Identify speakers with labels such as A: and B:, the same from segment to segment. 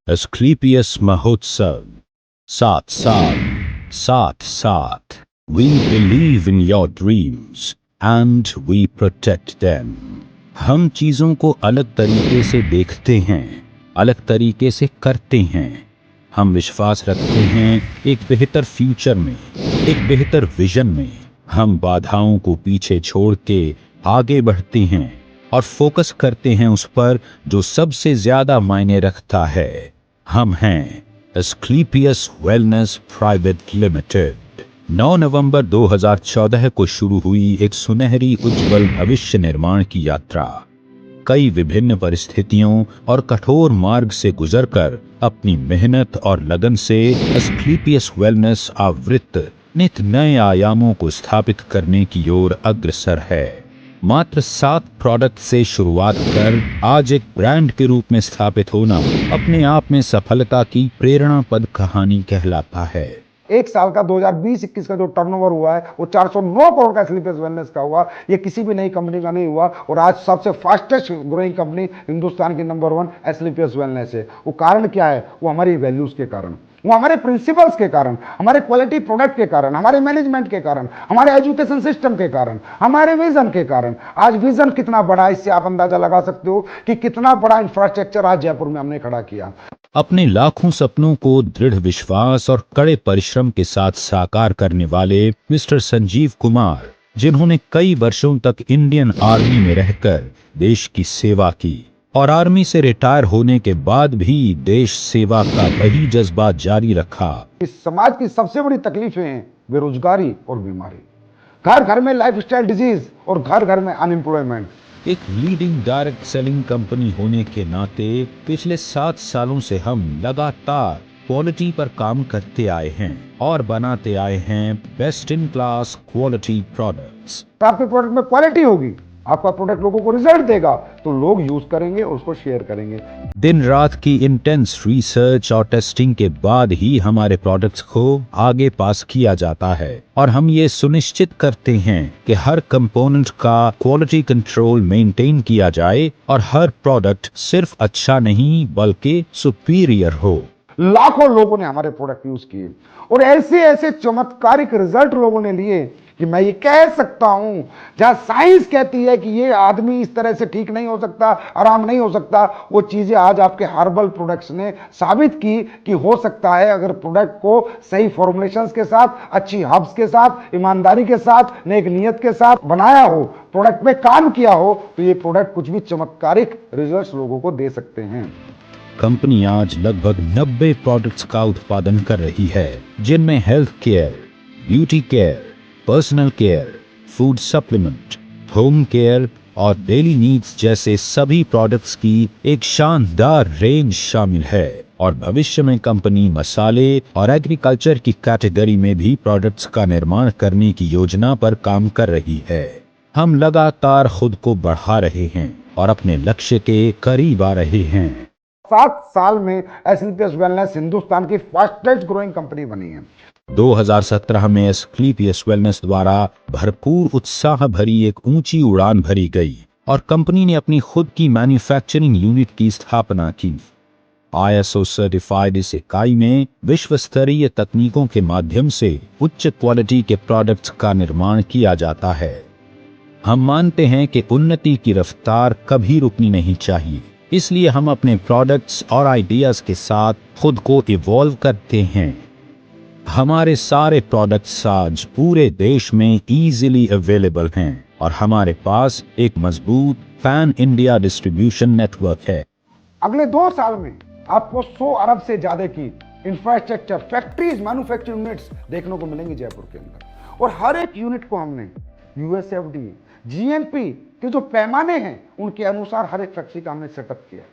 A: Asclepius महोत्सव। साथ साथ साथ साथ we believe in your dreams and we protect them. हम चीजों को अलग तरीके से देखते हैं, अलग तरीके से करते हैं। हम विश्वास रखते हैं एक बेहतर फ्यूचर में, एक बेहतर विजन में। हम बाधाओं को पीछे छोड़ के आगे बढ़ते हैं और फोकस करते हैं उस पर जो सबसे ज्यादा मायने रखता है। हम हैं एस्क्लेपियस वेलनेस प्राइवेट लिमिटेड। 9 नवंबर 2014 को शुरू हुई एक सुनहरी उज्जवल भविष्य निर्माण की यात्रा। कई विभिन्न परिस्थितियों और कठोर मार्ग से गुजरकर अपनी मेहनत और लगन से एस्क्लेपियस वेलनेस आवृत्त नित नए आयामों को स्थापित करने की ओर अग्रसर है। मात्र 7 प्रोडक्ट से शुरुआत कर आज एक ब्रांड के रूप में स्थापित होना अपने आप में सफलता की प्रेरणापद कहानी कहलाता है।
B: एक साल का 2020-21 का जो टर्नओवर हुआ है वो 409 करोड़ का एस्क्लेपियस वेलनेस का हुआ। ये किसी भी नई कंपनी का नहीं हुआ और आज सबसे फास्टेस्ट ग्रोइंग कंपनी हिंदुस्तान की नंबर 1 एस्क्लेपियस वेलनेस है। वो कारण क्या है? वो हमारी वैल्यूज के कारण, वो हमारे प्रिंसिपल्स के कारण, हमारे क्वालिटी प्रोडक्ट के कारण, हमारे मैनेजमेंट के कारण, हमारे एजुकेशन सिस्टम के कारण, हमारे विजन के कारण। आज विजन कितना बड़ा है इससे आप अंदाजा लगा सकते हो कि कितना बड़ा इंफ्रास्ट्रक्चर आज जयपुर में हमने खड़ा किया।
A: अपने लाखों सपनों को दृढ़ विश्वास और कड़े परिश्रम के साथ साकार करने वाले मिस्टर संजीव कुमार, जिन्होंने कई वर्षों तक इंडियन आर्मी में रहकर देश की सेवा की और आर्मी से रिटायर होने के बाद भी देश सेवा का वही जज्बा जारी रखा।
B: इस समाज की सबसे बड़ी तकलीफें हैं बेरोजगारी और बीमारी, घर घर में लाइफस्टाइल डिजीज और घर घर में अनएम्प्लॉयमेंट।
A: एक लीडिंग डायरेक्ट सेलिंग कंपनी होने के नाते पिछले 7 सालों से हम लगातार क्वालिटी पर काम करते आए हैं और बनाते आए हैं best in class quality products.
B: आपके प्रोडक्ट में क्वालिटी होगी, आपका प्रोडक्ट लोगों को रिजल्ट देगा तो लोग यूज करेंगे और उसको शेयर करेंगे।
A: दिन रात की इंटेंस रिसर्च और टेस्टिंग के बाद ही हमारे प्रोडक्ट्स को आगे पास किया जाता है और हम ये सुनिश्चित करते हैं कि हर कंपोनेंट का क्वालिटी कंट्रोल मेंटेन किया जाए और हर प्रोडक्ट सिर्फ अच्छा नहीं बल्कि सुपीरियर हो।
B: लाखों लोगों ने हमारे प्रोडक्ट यूज किए और ऐसे ऐसे चमत्कारिक रिजल्ट लोगों ने लिए कि मैं ये कह सकता हूं, जहां साइंस कहती है कि ये आदमी इस तरह से ठीक नहीं हो सकता, आराम नहीं हो सकता, वो चीजें आज आपके हर्बल प्रोडक्ट्स ने साबित की कि हो सकता है। अगर प्रोडक्ट को सही फॉर्मुलेशंस के साथ, अच्छी हर्ब्स के साथ, ईमानदारी के साथ, नेक नियत के साथ बनाया हो, प्रोडक्ट में काम किया हो, तो ये प्रोडक्ट कुछ भी चमत्कारिक रिजल्ट लोगों को दे सकते हैं।
A: कंपनी आज लगभग 90 प्रोडक्ट्स का उत्पादन कर रही है, जिनमें health care, beauty care, personal care, food supplement, home care और डेली नीड्स जैसे सभी प्रोडक्ट्स की एक शानदार रेंज शामिल है। और भविष्य में कंपनी मसाले और एग्रीकल्चर की कैटेगरी में भी प्रोडक्ट्स का निर्माण करने की योजना पर काम कर रही है। हम लगातार खुद को बढ़ा रहे हैं और अपने लक्ष्य के करीब आ रहे हैं।
B: 7 साल में एस्क्लेपियस वेलनेस हिंदुस्तान की फास्टेस्ट ग्रोइंग कंपनी बनी है।
A: 2017 में एस्क्लेपियस वेलनेस द्वारा भरपूर उत्साह भरी एक ऊंची उड़ान भरी गई और कंपनी ने अपनी खुद की मैन्युफैक्चरिंग यूनिट की स्थापना की। ISO सर्टिफाइड इस इकाई में विश्व स्तरीय तकनीकों के माध्यम से उच्च क्वालिटी के प्रोडक्ट्स का निर्माण किया जाता है। हम मानते हैं कि उन्नति की रफ्तार कभी रुकनी नहीं चाहिए, इसलिए हम अपने प्रोडक्ट्स और आइडियाज के साथ खुद को इवॉल्व करते हैं। हमारे सारे प्रोडक्ट्स आज पूरे देश में इजीली अवेलेबल हैं और हमारे पास एक मजबूत पैन इंडिया डिस्ट्रीब्यूशन नेटवर्क है।
B: अगले 2 साल में आपको 100 अरब से ज्यादा की इंफ्रास्ट्रक्चर, फैक्ट्रीज, मैन्युफैक्चरिंग यूनिट्स देखने को मिलेंगी जयपुर के अंदर। और हर एक यूनिट को हमने USFDA, GNP के जो पैमाने हैं उनके अनुसार हर एक फैक्ट्री का हमने सेटअप किया।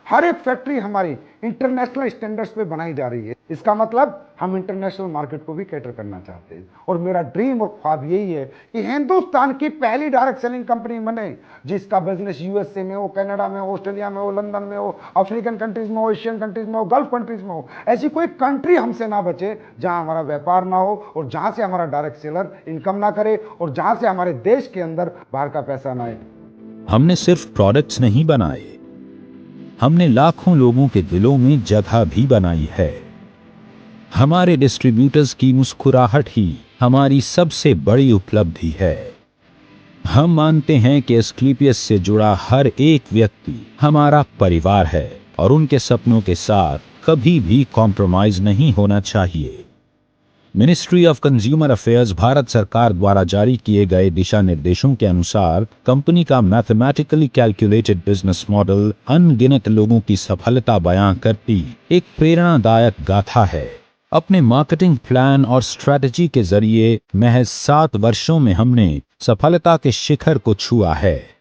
B: हर एक फैक्ट्री हमारी इंटरनेशनल स्टैंडर्ड्स पे बनाई जा रही है। इसका मतलब हम इंटरनेशनल मार्केट को भी कैटर करना चाहते हैं। और मेरा ड्रीम और ख्वाब यही है कि हिंदुस्तान की पहली डायरेक्ट सेलिंग कंपनी बने जिसका बिजनेस USA में हो, कनाडा में हो, ऑस्ट्रेलिया में हो, लंदन में हो, अफ्रीकन कंट्रीज में हो, एशियन कंट्रीज में हो, गल्फ कंट्रीज में हो। ऐसी कोई कंट्री हमसे ना बचे जहां हमारा व्यापार ना हो और जहां से हमारा डायरेक्ट सेलर इनकम ना करे और जहां से हमारे देश के अंदर बाहर का पैसा ना आए।
A: हमने सिर्फ प्रोडक्ट्स नहीं बनाए, हमने लाखों लोगों के दिलों में जगह भी बनाई है। हमारे डिस्ट्रीब्यूटर्स की मुस्कुराहट ही हमारी सबसे बड़ी उपलब्धि है। हम मानते हैं कि एस्क्लेपियस से जुड़ा हर एक व्यक्ति हमारा परिवार है और उनके सपनों के साथ कभी भी कॉम्प्रोमाइज नहीं होना चाहिए। Ministry of consumer affairs Bharat सरकार द्वारा जारी किए गए दिशा निर्देशों के अनुसार कंपनी का मैथमेटिकली कैलकुलेटेड बिजनेस मॉडल अनगिनत लोगों की सफलता बयां करती एक प्रेरणादायक गाथा है। अपने मार्केटिंग प्लान और स्ट्रेटजी के जरिए महज 7 वर्षों में हमने सफलता के शिखर को छुआ है।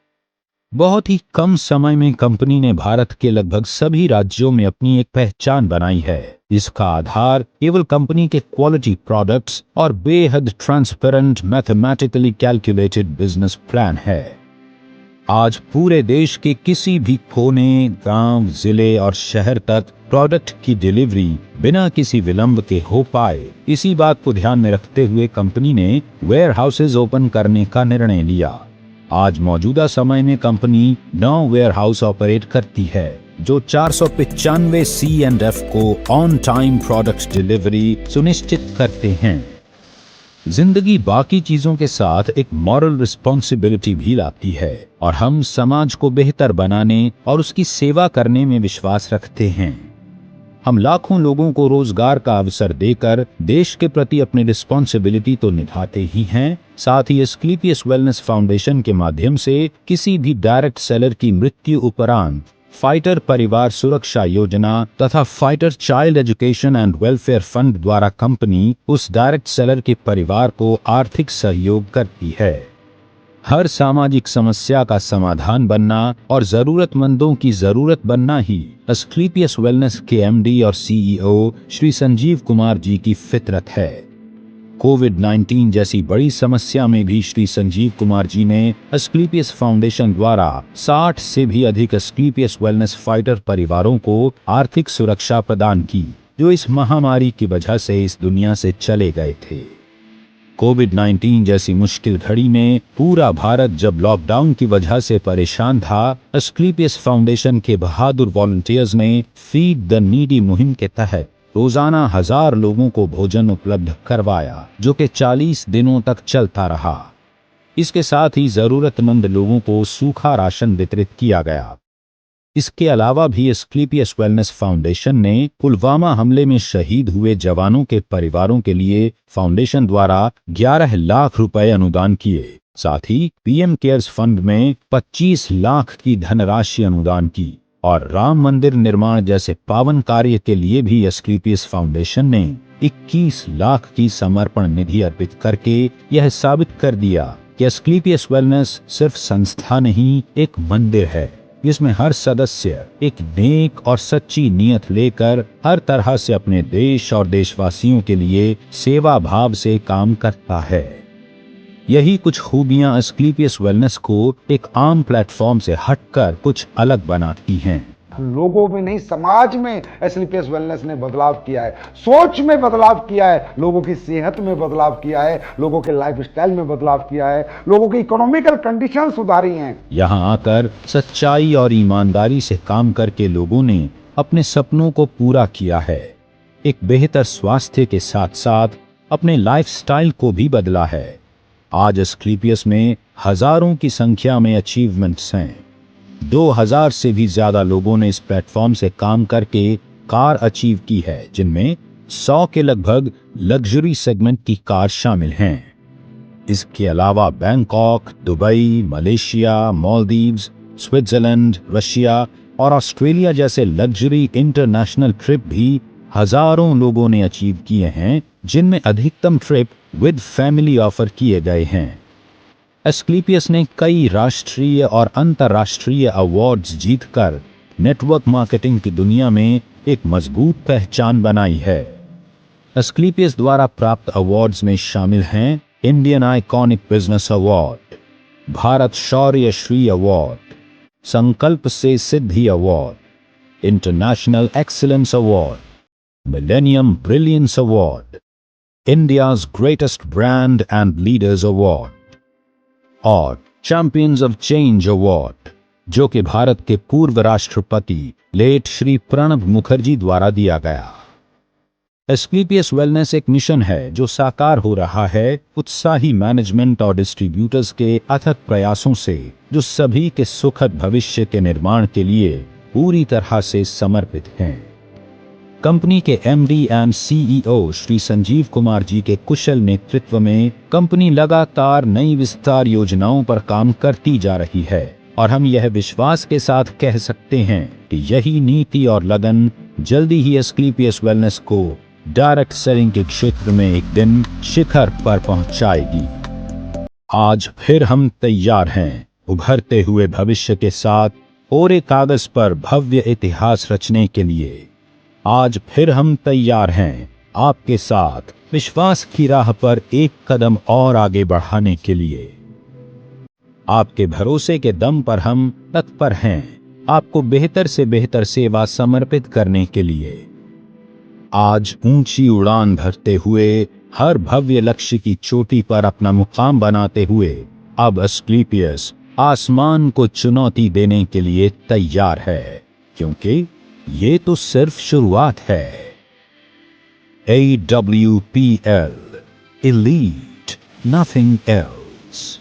A: बहुत ही कम समय में कंपनी ने भारत के लगभग सभी राज्यों में अपनी एक पहचान बनाई है। इसका आधार केवल कंपनी के क्वालिटी प्रोडक्ट्स और बेहद transparent mathematically calculated business plan है। आज पूरे देश के किसी भी कोने, गांव, जिले और शहर तक प्रोडक्ट की डिलीवरी बिना किसी विलंब के हो पाए, इसी बात को ध्यान में रखते हुए कंपनी ने वेयर हाउसेज ओपन करने का निर्णय लिया। आज मौजूदा समय में कंपनी 9 वेयर हाउस ऑपरेट करती है जो 495 C&F को ऑन टाइम प्रोडक्ट डिलीवरी सुनिश्चित करते हैं। जिंदगी बाकी चीजों के साथ एक मॉरल रिस्पॉन्सिबिलिटी भी लाती है और हम समाज को बेहतर बनाने और उसकी सेवा करने में विश्वास रखते हैं। हम लाखों लोगों को रोजगार का अवसर देकर देश के प्रति अपनी रिस्पॉन्सिबिलिटी तो निभाते ही हैं, साथ ही एस्क्लेपियस वेलनेस फाउंडेशन के माध्यम से किसी भी डायरेक्ट सेलर की मृत्यु उपरांत फाइटर परिवार सुरक्षा योजना तथा fighter child education and welfare fund द्वारा कंपनी उस डायरेक्ट सेलर के परिवार को आर्थिक सहयोग करती है। हर सामाजिक समस्या का समाधान बनना और जरूरतमंदों की जरूरत बनना ही एस्क्लेपियस वेलनेस के MD और CEO श्री संजीव कुमार जी की फितरत है। कोविड-19 जैसी बड़ी समस्या में भी श्री संजीव कुमार जी ने एस्क्लेपियस फाउंडेशन द्वारा 60 से भी अधिक एस्क्लेपियस वेलनेस फाइटर परिवारों को आर्थिक सुरक्षा प्रदान की, जो इस महामारी की वजह से इस दुनिया से चले गए थे। कोविड-19 जैसी मुश्किल घड़ी में पूरा भारत जब लॉकडाउन की वजह से परेशान था, एस्क्लेपियस फाउंडेशन के बहादुर वॉलंटियर्स ने फीड द नीडी मुहिम के तहत रोजाना 1000 लोगों को भोजन उपलब्ध करवाया, जो कि 40 दिनों तक चलता रहा। इसके साथ ही जरूरतमंद लोगों को सूखा राशन वितरित किया गया। इसके अलावा भी एस्क्लेपियस वेलनेस फाउंडेशन ने पुलवामा हमले में शहीद हुए जवानों के परिवारों के लिए फाउंडेशन द्वारा 11 लाख रुपए अनुदान किए। साथ ही PM केयर्स फंड में 25 लाख की धनराशि अनुदान की और राम मंदिर निर्माण जैसे पावन कार्य के लिए भी एस्क्लेपियस फाउंडेशन ने 21 लाख की समर्पण निधि अर्पित करके यह साबित कर दिया कि एस्क्लेपियस वेलनेस सिर्फ संस्था नहीं, एक मंदिर है जिसमें हर सदस्य एक नेक और सच्ची नीयत लेकर हर तरह से अपने देश और देशवासियों के लिए सेवा भाव से काम करता है। यही कुछ खूबियां एस्क्लेपियस वेलनेस को एक आम प्लेटफॉर्म से हटकर कुछ अलग बनाती हैं।
B: लोगों में नहीं, समाज में एस्क्लेपियस वेलनेस ने बदलाव किया है, सोच में बदलाव किया है, लोगों की सेहत में बदलाव किया है, लोगों के लाइफस्टाइल में बदलाव किया है, लोगों की इकोनॉमिकल कंडीशन सुधारी हैं।
A: यहाँ आकर सच्चाई और ईमानदारी से काम करके लोगों ने अपने सपनों को पूरा किया है। एक बेहतर स्वास्थ्य के साथ साथ अपने लाइफस्टाइल को भी बदला है। आज एस्क्लेपियस में हजारों की संख्या में अचीवमेंट्स हैं। 2000 से भी ज्यादा लोगों ने इस प्लेटफॉर्म से काम करके कार अचीव की है, जिनमें 100 के लगभग लग्जरी सेगमेंट की कार शामिल हैं। इसके अलावा Bangkok, Dubai, Malaysia, Maldives, Switzerland, Russia और ऑस्ट्रेलिया जैसे लग्जरी इंटरनेशनल ट्रिप भी हजारों लोगों ने अचीव किए हैं, जिनमें अधिकतम ट्रिप विद फैमिली ऑफर किए गए हैं। एस्क्लेपियस ने कई राष्ट्रीय और अंतर्राष्ट्रीय अवार्ड्स जीतकर नेटवर्क मार्केटिंग की दुनिया में एक मजबूत पहचान बनाई है। एस्क्लेपियस द्वारा प्राप्त अवार्ड्स में शामिल हैं Indian iconic business award, Bharat शौर्य श्री अवार्ड, संकल्प से सिद्धि award, international excellence award, millennium brilliance award, India's greatest brand and leaders award और चैंपियंस ऑफ चेंज अवार्ड। जो कि भारत के पूर्व राष्ट्रपति लेट श्री प्रणब मुखर्जी द्वारा दिया गया। एस्क्लेपियस वेलनेस एक मिशन है जो साकार हो रहा है उत्साही मैनेजमेंट और डिस्ट्रीब्यूटर्स के अथक प्रयासों से, जो सभी के सुखद भविष्य के निर्माण के लिए पूरी तरह से समर्पित हैं। कंपनी के MD and CEO Shri Sanjeev Kumar ji के कुशल नेतृत्व में कंपनी लगातार नई विस्तार योजनाओं पर काम करती जा रही है और हम यह विश्वास के साथ कह सकते हैं कि यही नीति और लगन जल्दी ही एस्क्लेपियस वेलनेस को डायरेक्ट सेलिंग के क्षेत्र में एक दिन शिखर पर पहुंचाएगी। आज फिर हम तैयार हैं उभरते हुए भविष्य के साथ और एक कागज पर भव्य इतिहास रचने के लिए। आज फिर हम तैयार हैं आपके साथ विश्वास की राह पर एक कदम और आगे बढ़ाने के लिए। आपके भरोसे के दम पर हम तत्पर हैं आपको बेहतर से बेहतर सेवा समर्पित करने के लिए। आज ऊंची उड़ान भरते हुए हर भव्य लक्ष्य की चोटी पर अपना मुकाम बनाते हुए अब एस्क्लेपियस आसमान को चुनौती देने के लिए तैयार है, क्योंकि ये तो सिर्फ शुरुआत है। AWPL, Elite, nothing else।